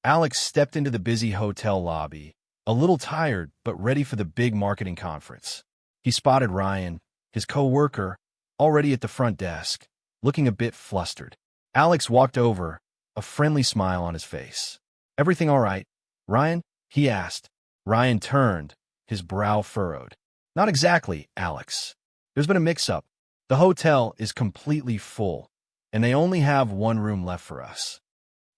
Alex stepped into the busy hotel lobby, a little tired but ready for the big marketing conference. He spotted Ryan, his co-worker, already at the front desk, looking a bit flustered. Alex walked over, a friendly smile on his face. "Everything all right, Ryan?" he asked. Ryan turned, his brow furrowed. "Not exactly, Alex. There's been a mix-up. The hotel is completely full, and they only have one room left for us."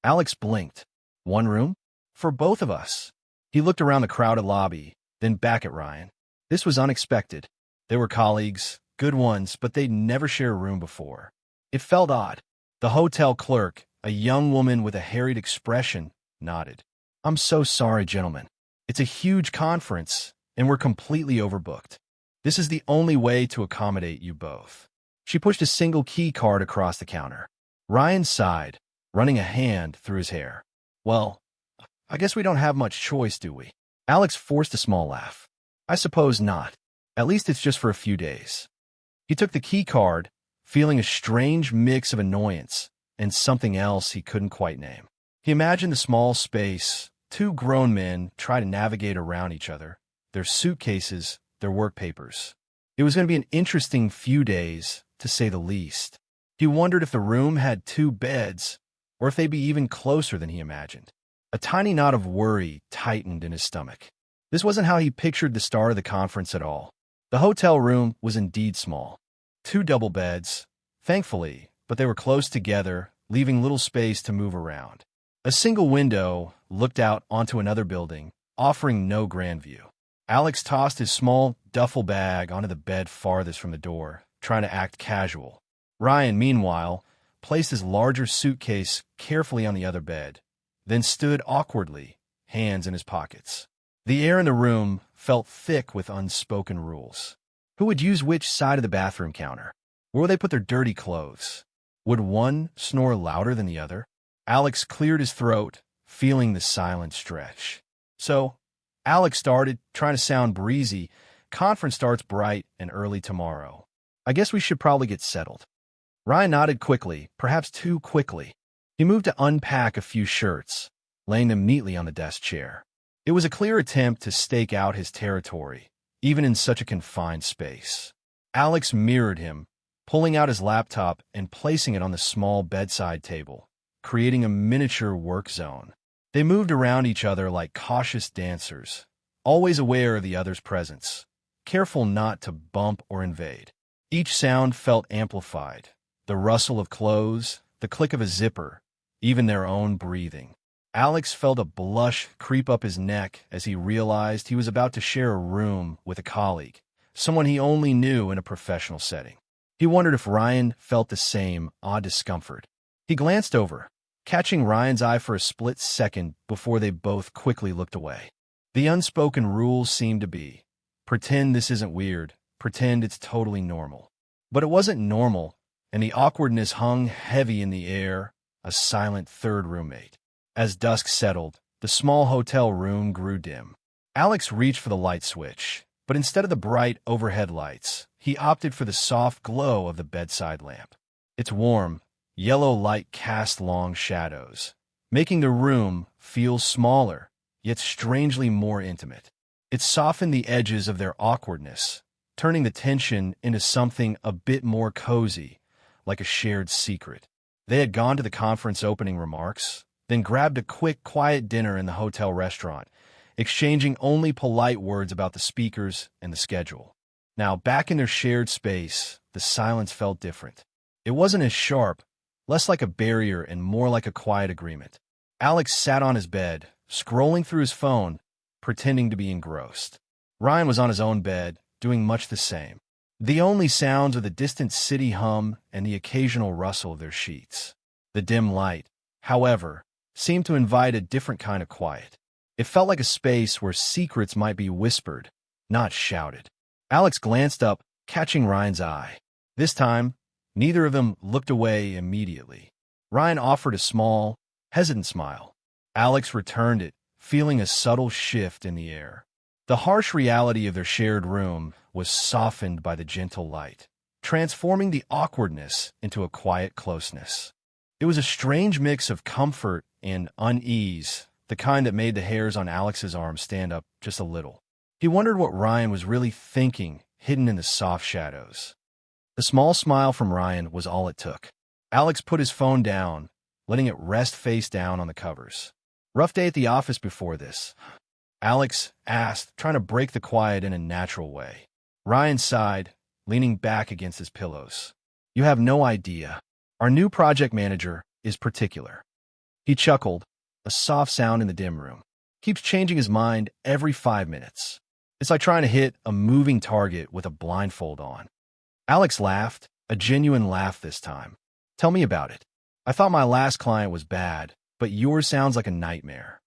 Alex blinked. "One room? For both of us?" He looked around the crowded lobby, then back at Ryan. This was unexpected. They were colleagues, good ones, but they'd never shared a room before. It felt odd. The hotel clerk, a young woman with a harried expression, nodded. "I'm so sorry, gentlemen. It's a huge conference, and we're completely overbooked. This is the only way to accommodate you both." She pushed a single key card across the counter. Ryan sighed, running a hand through his hair. "Well, I guess we don't have much choice, do we?" Alex forced a small laugh. "I suppose not. At least it's just for a few days." He took the key card, feeling a strange mix of annoyance and something else he couldn't quite name. He imagined the small space, two grown men try to navigate around each other, their suitcases, their work papers. It was going to be an interesting few days, to say the least. He wondered if the room had two beds, or if they'd be even closer than he imagined. A tiny knot of worry tightened in his stomach. This wasn't how he pictured the start of the conference at all. The hotel room was indeed small. Two double beds, thankfully, but they were close together, leaving little space to move around. A single window looked out onto another building, offering no grand view. Alex tossed his small duffel bag onto the bed farthest from the door, trying to act casual. Ryan, meanwhile, placed his larger suitcase carefully on the other bed, then stood awkwardly, hands in his pockets. The air in the room felt thick with unspoken rules. Who would use which side of the bathroom counter? Where would they put their dirty clothes? Would one snore louder than the other? Alex cleared his throat, feeling the silent stretch. "So," Alex started, trying to sound breezy, "conference starts bright and early tomorrow. I guess we should probably get settled." Ryan nodded quickly, perhaps too quickly. He moved to unpack a few shirts, laying them neatly on the desk chair. It was a clear attempt to stake out his territory, even in such a confined space. Alex mirrored him, pulling out his laptop and placing it on the small bedside table, creating a miniature work zone. They moved around each other like cautious dancers, always aware of the other's presence, careful not to bump or invade. Each sound felt amplified, the rustle of clothes, the click of a zipper, even their own breathing. Alex felt a blush creep up his neck as he realized he was about to share a room with a colleague, someone he only knew in a professional setting. He wondered if Ryan felt the same odd discomfort. He glanced over, catching Ryan's eye for a split second before they both quickly looked away. The unspoken rules seemed to be, pretend this isn't weird, pretend it's totally normal. But it wasn't normal, and the awkwardness hung heavy in the air, a silent third roommate. As dusk settled, the small hotel room grew dim. Alex reached for the light switch, but instead of the bright overhead lights, he opted for the soft glow of the bedside lamp. Its warm, yellow light cast long shadows, making the room feel smaller, yet strangely more intimate. It softened the edges of their awkwardness, turning the tension into something a bit more cozy, like a shared secret. They had gone to the conference opening remarks, then grabbed a quick, quiet dinner in the hotel restaurant, exchanging only polite words about the speakers and the schedule. Now, back in their shared space, the silence felt different. It wasn't as sharp, less like a barrier and more like a quiet agreement. Alex sat on his bed, scrolling through his phone, pretending to be engrossed. Ryan was on his own bed, doing much the same. The only sounds were the distant city hum and the occasional rustle of their sheets. The dim light, however, seemed to invite a different kind of quiet. It felt like a space where secrets might be whispered, not shouted. Alex glanced up, catching Ryan's eye. This time, neither of them looked away immediately. Ryan offered a small, hesitant smile. Alex returned it, feeling a subtle shift in the air. The harsh reality of their shared room was softened by the gentle light, transforming the awkwardness into a quiet closeness. It was a strange mix of comfort and unease, the kind that made the hairs on Alex's arm stand up just a little. He wondered what Ryan was really thinking, hidden in the soft shadows. The small smile from Ryan was all it took. Alex put his phone down, letting it rest face down on the covers. "Rough day at the office before this?" Alex asked, trying to break the quiet in a natural way. Ryan sighed, leaning back against his pillows. "You have no idea. Our new project manager is particular." He chuckled, a soft sound in the dim room. "Keeps changing his mind every 5 minutes. It's like trying to hit a moving target with a blindfold on." Alex laughed, a genuine laugh this time. "Tell me about it. I thought my last client was bad, but yours sounds like a nightmare."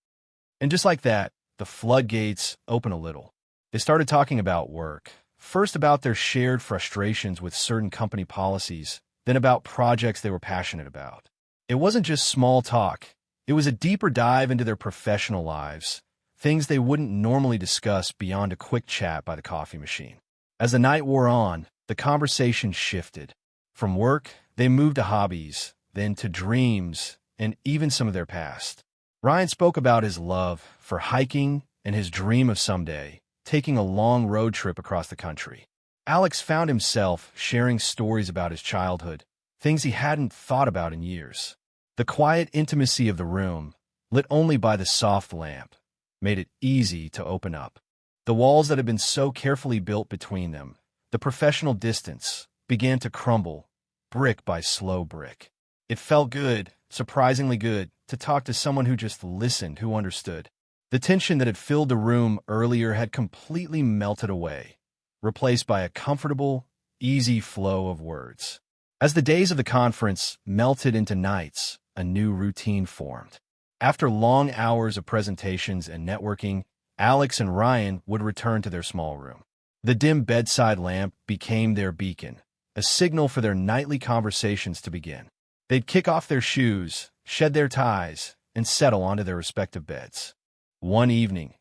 And just like that, the floodgates opened a little. They started talking about work, first about their shared frustrations with certain company policies, then about projects they were passionate about. It wasn't just small talk. It was a deeper dive into their professional lives, things they wouldn't normally discuss beyond a quick chat by the coffee machine. As the night wore on, the conversation shifted. From work, they moved to hobbies, then to dreams, and even some of their past. Ryan spoke about his love for hiking and his dream of someday taking a long road trip across the country. Alex found himself sharing stories about his childhood, things he hadn't thought about in years. The quiet intimacy of the room, lit only by the soft lamp, made it easy to open up. The walls that had been so carefully built between them, the professional distance, began to crumble, brick by slow brick. It felt good, surprisingly good, to talk to someone who just listened, who understood. The tension that had filled the room earlier had completely melted away, replaced by a comfortable, easy flow of words. As the days of the conference melted into nights, a new routine formed. After long hours of presentations and networking, Alex and Ryan would return to their small room. The dim bedside lamp became their beacon, a signal for their nightly conversations to begin. They'd kick off their shoes, shed their ties, and settle onto their respective beds. One evening,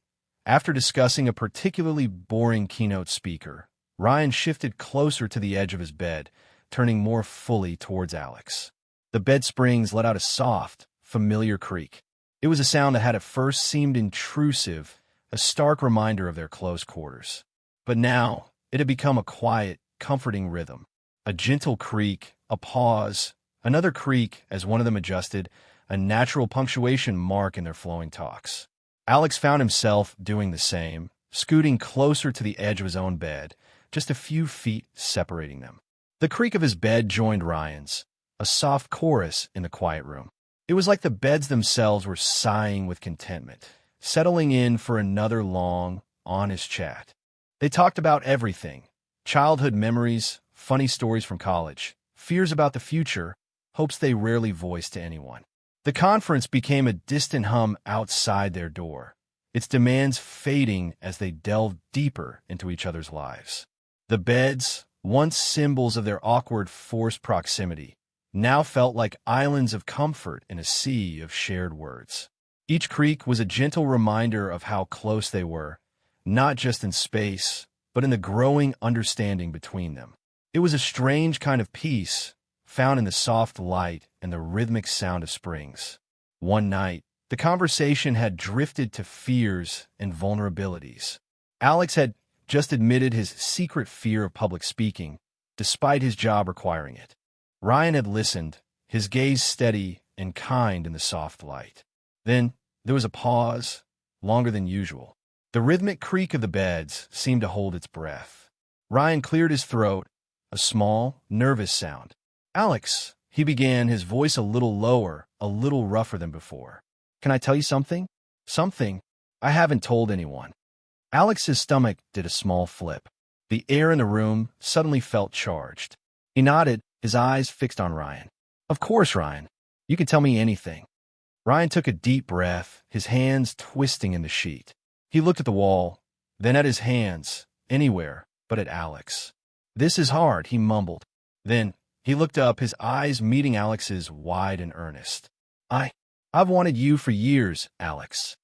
after discussing a particularly boring keynote speaker, Ryan shifted closer to the edge of his bed, turning more fully towards Alex. The bed springs let out a soft, familiar creak. It was a sound that had at first seemed intrusive, a stark reminder of their close quarters. But now, it had become a quiet, comforting rhythm. A gentle creak, a pause, another creak as one of them adjusted, a natural punctuation mark in their flowing talks. Alex found himself doing the same, scooting closer to the edge of his own bed, just a few feet separating them. The creak of his bed joined Ryan's, a soft chorus in the quiet room. It was like the beds themselves were sighing with contentment, settling in for another long, honest chat. They talked about everything: childhood memories, funny stories from college, fears about the future, hopes they rarely voiced to anyone. The conference became a distant hum outside their door, its demands fading as they delved deeper into each other's lives. The beds, once symbols of their awkward, forced proximity, now felt like islands of comfort in a sea of shared words. Each creak was a gentle reminder of how close they were, not just in space, but in the growing understanding between them. It was a strange kind of peace, found in the soft light and the rhythmic sound of springs. One night, the conversation had drifted to fears and vulnerabilities. Alex had just admitted his secret fear of public speaking, despite his job requiring it. Ryan had listened, his gaze steady and kind in the soft light. Then there was a pause, longer than usual. The rhythmic creak of the beds seemed to hold its breath. Ryan cleared his throat, a small, nervous sound. "Alex," he began, his voice a little lower, a little rougher than before. "Can I tell you something? Something I haven't told anyone." Alex's stomach did a small flip. The air in the room suddenly felt charged. He nodded, his eyes fixed on Ryan. "Of course, Ryan. You can tell me anything." Ryan took a deep breath, his hands twisting in the sheet. He looked at the wall, then at his hands, anywhere but at Alex. "This is hard," he mumbled. Then he looked up, his eyes meeting Alex's, wide and earnest. I've wanted you for years, Alex."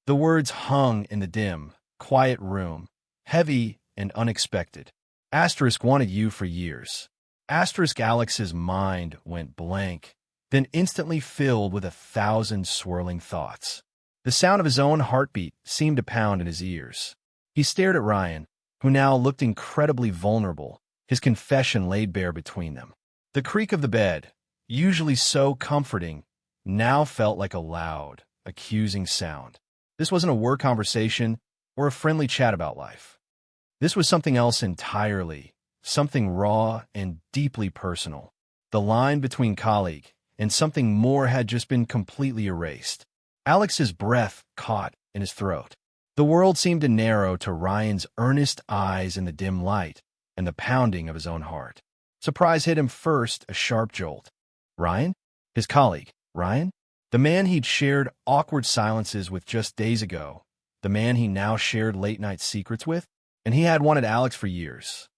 The words hung in the dim, quiet room, heavy and unexpected. Asterisk wanted you for years. Asterisk Alex's mind went blank, then instantly filled with 1,000 swirling thoughts. The sound of his own heartbeat seemed to pound in his ears. He stared at Ryan, who now looked incredibly vulnerable, his confession laid bare between them. The creak of the bed, usually so comforting, now felt like a loud, accusing sound. This wasn't a work conversation or a friendly chat about life. This was something else entirely, something raw and deeply personal. The line between colleague and something more had just been completely erased. Alex's breath caught in his throat. The world seemed to narrow to Ryan's earnest eyes in the dim light and the pounding of his own heart. Surprise hit him first, a sharp jolt. Ryan? His colleague, Ryan? The man he'd shared awkward silences with just days ago. The man he now shared late-night secrets with? And he had wanted Alex for years.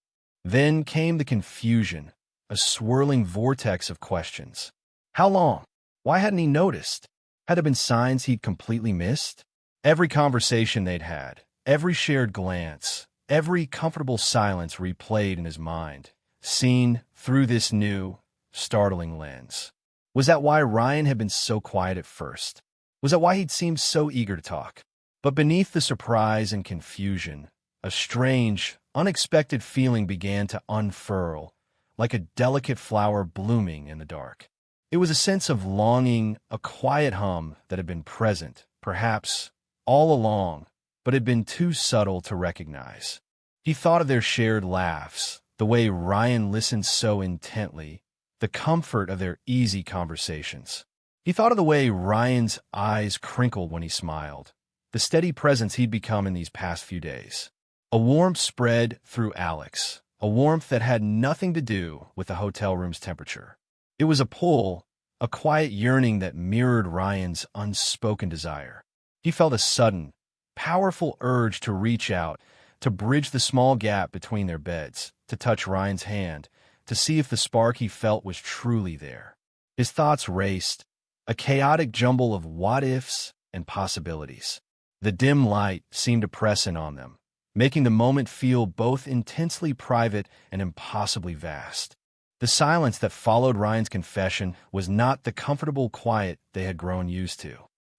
Then came the confusion, a swirling vortex of questions. How long? Why hadn't he noticed? Had there been signs he'd completely missed? Every conversation they'd had, every shared glance, every comfortable silence replayed in his mind, seen through this new, startling lens. Was that why Ryan had been so quiet at first? Was that why he'd seemed so eager to talk? But beneath the surprise and confusion, a strange, unexpected feeling began to unfurl, like a delicate flower blooming in the dark. It was a sense of longing, a quiet hum that had been present, perhaps, all along, but had been too subtle to recognize. He thought of their shared laughs, the way Ryan listened so intently, the comfort of their easy conversations. He thought of the way Ryan's eyes crinkled when he smiled, the steady presence he'd become in these past few days. A warmth spread through Alex, a warmth that had nothing to do with the hotel room's temperature. It was a pull, a quiet yearning that mirrored Ryan's unspoken desire. He felt a sudden, powerful urge to reach out, to bridge the small gap between their beds, to touch Ryan's hand, to see if the spark he felt was truly there. His thoughts raced, a chaotic jumble of what-ifs and possibilities. The dim light seemed to press in on them, making the moment feel both intensely private and impossibly vast. The silence that followed Ryan's confession was not the comfortable quiet they had grown used to.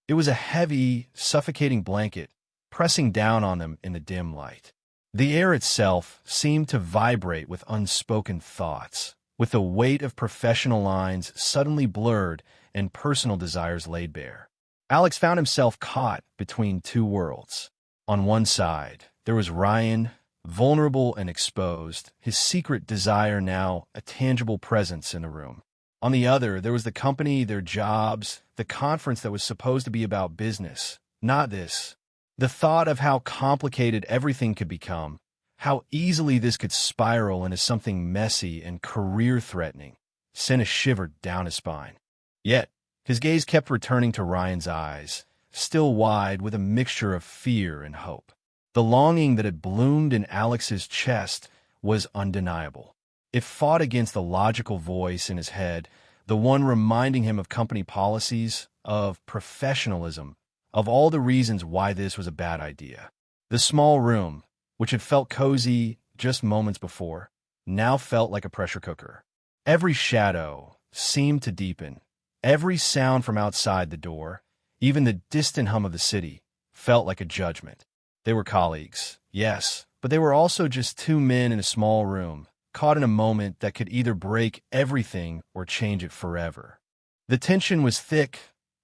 It was a heavy, suffocating blanket pressing down on them in the dim light. The air itself seemed to vibrate with unspoken thoughts, with the weight of professional lines suddenly blurred and personal desires laid bare. Alex found himself caught between two worlds. On one side, there was Ryan, vulnerable and exposed, his secret desire now a tangible presence in the room. On the other, there was the company, their jobs, the conference that was supposed to be about business, not this. The thought of how complicated everything could become, how easily this could spiral into something messy and career-threatening, sent a shiver down his spine. Yet, his gaze kept returning to Ryan's eyes, still wide with a mixture of fear and hope. The longing that had bloomed in Alex's chest was undeniable. It fought against the logical voice in his head, the one reminding him of company policies, of professionalism, of all the reasons why this was a bad idea. The small room, which had felt cozy just moments before, now felt like a pressure cooker. Every shadow seemed to deepen. Every sound from outside the door, even the distant hum of the city, felt like a judgment. They were colleagues, yes, but they were also just two men in a small room, caught in a moment that could either break everything or change it forever. The tension was thick,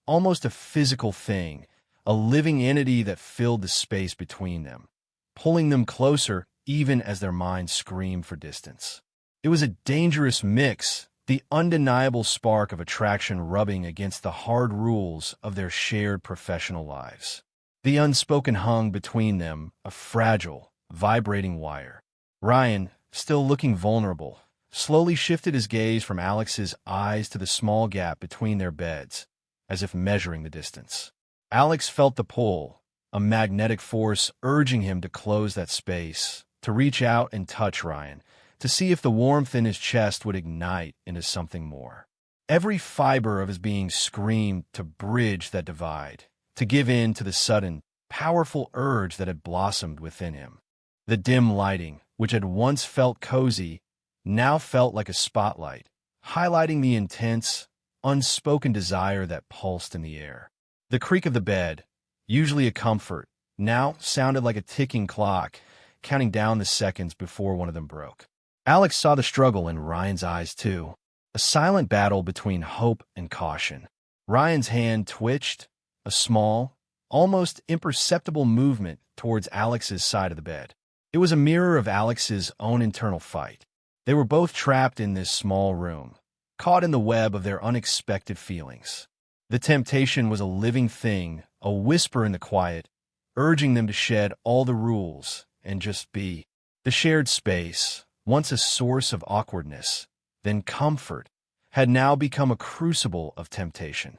almost a physical thing, a living entity that filled the space between them, pulling them closer even as their minds screamed for distance. It was a dangerous mix, the undeniable spark of attraction rubbing against the hard rules of their shared professional lives. The unspoken hung between them, a fragile, vibrating wire. Ryan, still looking vulnerable, slowly shifted his gaze from Alex's eyes to the small gap between their beds, as if measuring the distance. Alex felt the pull, a magnetic force urging him to close that space, to reach out and touch Ryan, to see if the warmth in his chest would ignite into something more. Every fiber of his being screamed to bridge that divide, to give in to the sudden, powerful urge that had blossomed within him. The dim lighting, which had once felt cozy, now felt like a spotlight, highlighting the intense, unspoken desire that pulsed in the air. The creak of the bed, usually a comfort, now sounded like a ticking clock, counting down the seconds before one of them broke. Alex saw the struggle in Ryan's eyes, too. A silent battle between hope and caution. Ryan's hand twitched, a small, almost imperceptible movement towards Alex's side of the bed. It was a mirror of Alex's own internal fight. They were both trapped in this small room, caught in the web of their unexpected feelings. The temptation was a living thing, a whisper in the quiet, urging them to shed all the rules and just be. The shared space, once a source of awkwardness, then comfort, had now become a crucible of temptation.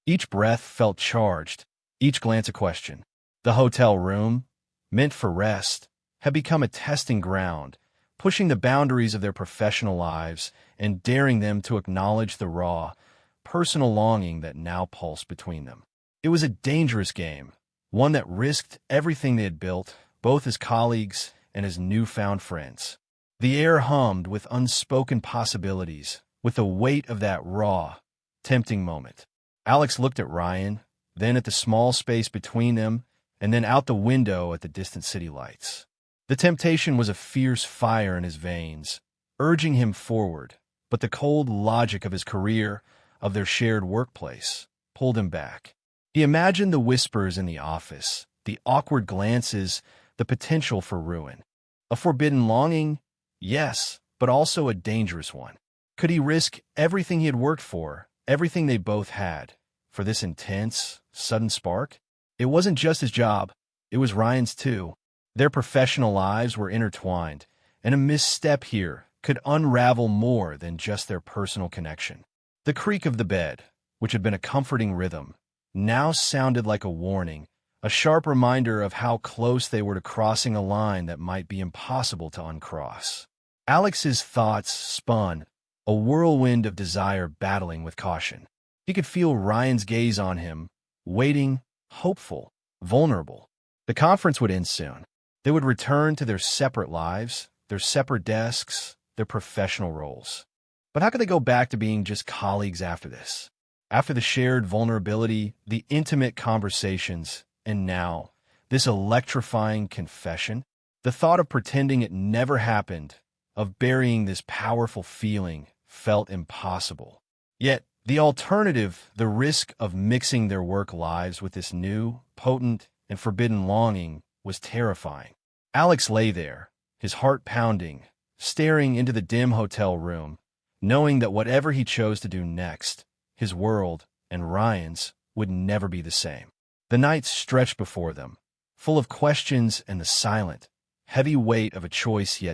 Each breath felt charged, each glance a question. The hotel room, meant for rest, had become a testing ground, pushing the boundaries of their professional lives and daring them to acknowledge the raw, personal longing that now pulsed between them. It was a dangerous game, one that risked everything they had built, both as colleagues and as newfound friends. The air hummed with unspoken possibilities, with the weight of that raw, tempting moment. Alex looked at Ryan, then at the small space between them, and then out the window at the distant city lights. The temptation was a fierce fire in his veins, urging him forward, but the cold logic of his career, of their shared workplace, pulled him back. He imagined the whispers in the office, the awkward glances, the potential for ruin. A forbidden longing? Yes, but also a dangerous one. Could he risk everything he had worked for, everything they both had, for this intense, sudden spark? It wasn't just his job, it was Ryan's too. Their professional lives were intertwined, and a misstep here could unravel more than just their personal connection. The creak of the bed, which had been a comforting rhythm, now sounded like a warning, a sharp reminder of how close they were to crossing a line that might be impossible to uncross. Alex's thoughts spun, a whirlwind of desire battling with caution. He could feel Ryan's gaze on him, waiting, hopeful, vulnerable. The conference would end soon. They would return to their separate lives, their separate desks, their professional roles. But how could they go back to being just colleagues after this? After the shared vulnerability, the intimate conversations, and now, this electrifying confession? The thought of pretending it never happened, of burying this powerful feeling, felt impossible. Yet, the alternative, the risk of mixing their work lives with this new, potent, and forbidden longing, was terrifying. Alex lay there, his heart pounding, staring into the dim hotel room, knowing that whatever he chose to do next, his world and Ryan's would never be the same. The night stretched before them, full of questions and the silent, heavy weight of a choice yet